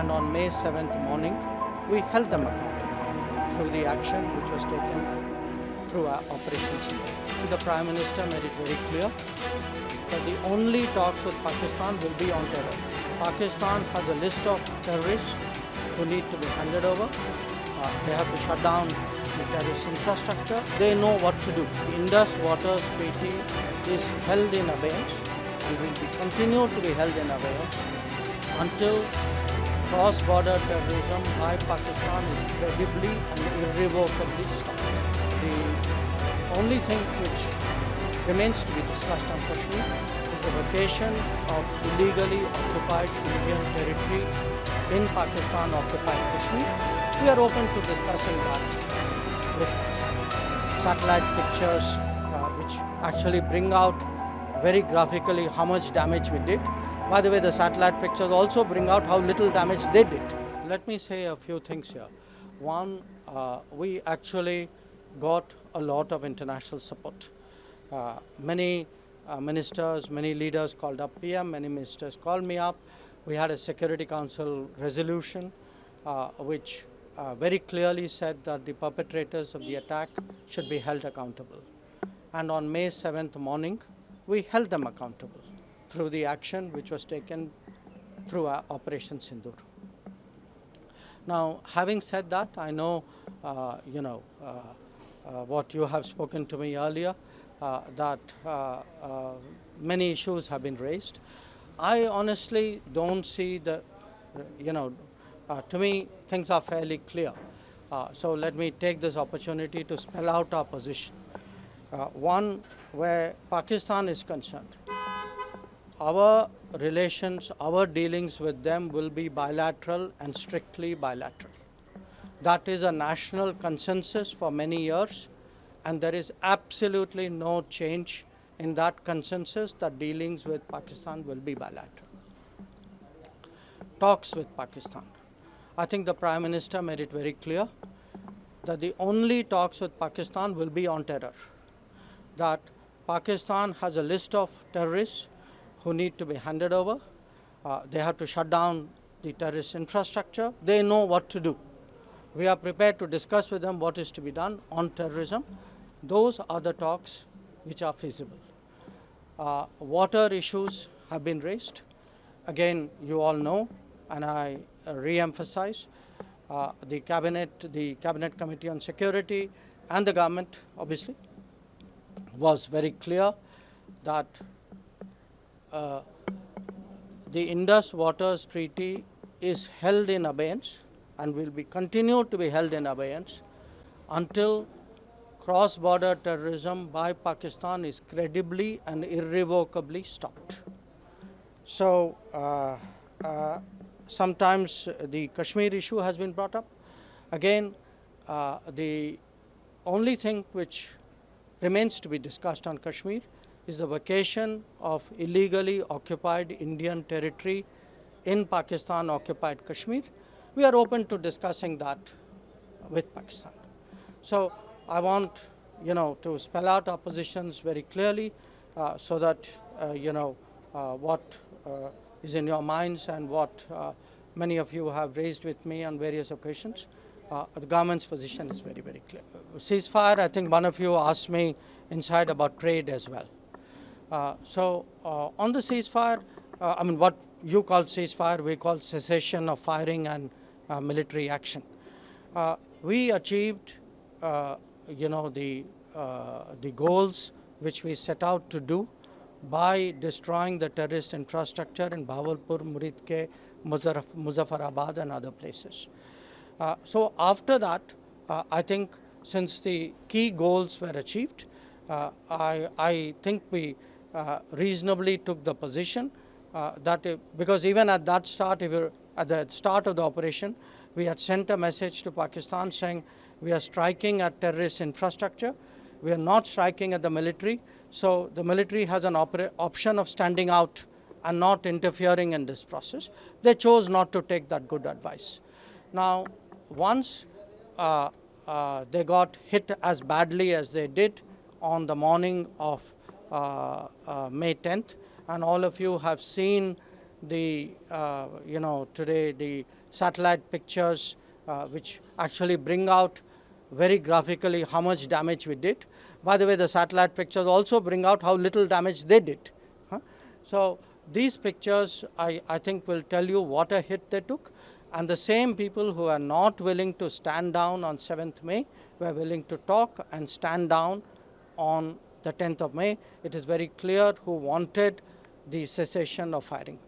and on May 7th morning, we held them accountable through the action which was taken through our operations. The Prime Minister made it very clear that the only talks with Pakistan will be on terror. Pakistan has a list of terrorists who need to be handed over. They have to shut down the terrorist infrastructure. They know what to do. The Indus Waters Treaty is held in abeyance and will be continued to be held in abeyance until cross-border terrorism by Pakistan is credibly and irrevocably stopped. The only thing which remains to be discussed on Kashmir is the vacation of illegally occupied Indian territory in Pakistan-occupied Kashmir. We are open to discussing that with satellite pictures which actually bring out very graphically how much damage we did. By the way, the satellite pictures also bring out how little damage they did. Let me say a few things here. One, we actually got a lot of international support. Many ministers, many leaders called up PM, many ministers called me up. We had a Security Council resolution which very clearly said that the perpetrators of the attack should be held accountable. And on May 7th morning, we held them accountable through the action which was taken through our Operation Sindoor. Now, having said that, I know, what you have spoken to me earlier, that many issues have been raised. I honestly don't see the, to me, things are fairly clear. So let me take this opportunity to spell out our position. One, where Pakistan is concerned, our relations, our dealings with them will be bilateral and strictly bilateral. That is a national consensus for many years, and there is absolutely no change in that consensus that dealings with Pakistan will be bilateral. Talks with Pakistan. I think the Prime Minister made it very clear that the only talks with Pakistan will be on terror. That Pakistan has a list of terrorists who need to be handed over. They have to shut down the terrorist infrastructure. They know what to do. We are prepared to discuss with them what is to be done on terrorism. Those are the talks which are feasible. Water issues have been raised. Again, you all know, and I re-emphasize, the Cabinet Committee on Security and the government, obviously, was very clear that the Indus Waters Treaty is held in abeyance and will be continued to be held in abeyance until cross-border terrorism by Pakistan is credibly and irrevocably stopped. So sometimes the Kashmir issue has been brought up. Again, the only thing which remains to be discussed on Kashmir is the vacation of illegally occupied Indian territory in Pakistan-occupied Kashmir. We are open to discussing that with Pakistan. So I want, to spell out our positions very clearly so that, what is in your minds and what many of you have raised with me on various occasions. The government's position is very, very clear. Ceasefire, I think one of you asked me inside about trade as well. So on the ceasefire, what you call ceasefire, we call cessation of firing and military action. We achieved, the goals which we set out to do by destroying the terrorist infrastructure in Bahawalpur, Muridke, Muzaffarabad and other places. So after that, I think since the key goals were achieved, I think we reasonably took the position that because even at that start, at the start of the operation, we had sent a message to Pakistan saying we are striking at terrorist infrastructure. We are not striking at the military. So the military has an option of standing out and not interfering in this process. They chose not to take that good advice. Now, once they got hit as badly as they did on the morning of May 10th, and all of you have seen today the satellite pictures which actually bring out very graphically how much damage we did. By the way, the satellite pictures also bring out how little damage they did. So these pictures I think will tell you what a hit they took, and the same people who are not willing to stand down on 7th May were willing to talk and stand down on the 10th of May. It is very clear who wanted the cessation of firing.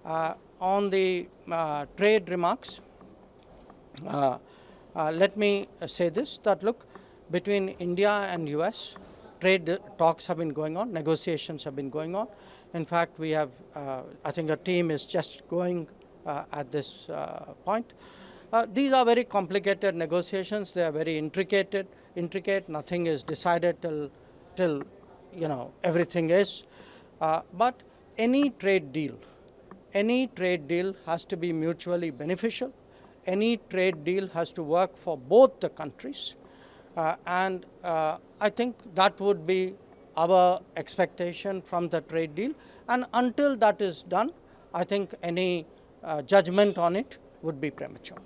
On the trade remarks, let me say this, that look, between India and US, trade talks have been going on, negotiations have been going on. In fact, we have, I think a team is just going at this point. These are very complicated negotiations. They are very intricate. Nothing is decided till everything is. But any trade deal has to be mutually beneficial. Any trade deal has to work for both the countries. And I think that would be our expectation from the trade deal. And until that is done, I think any judgment on it would be premature.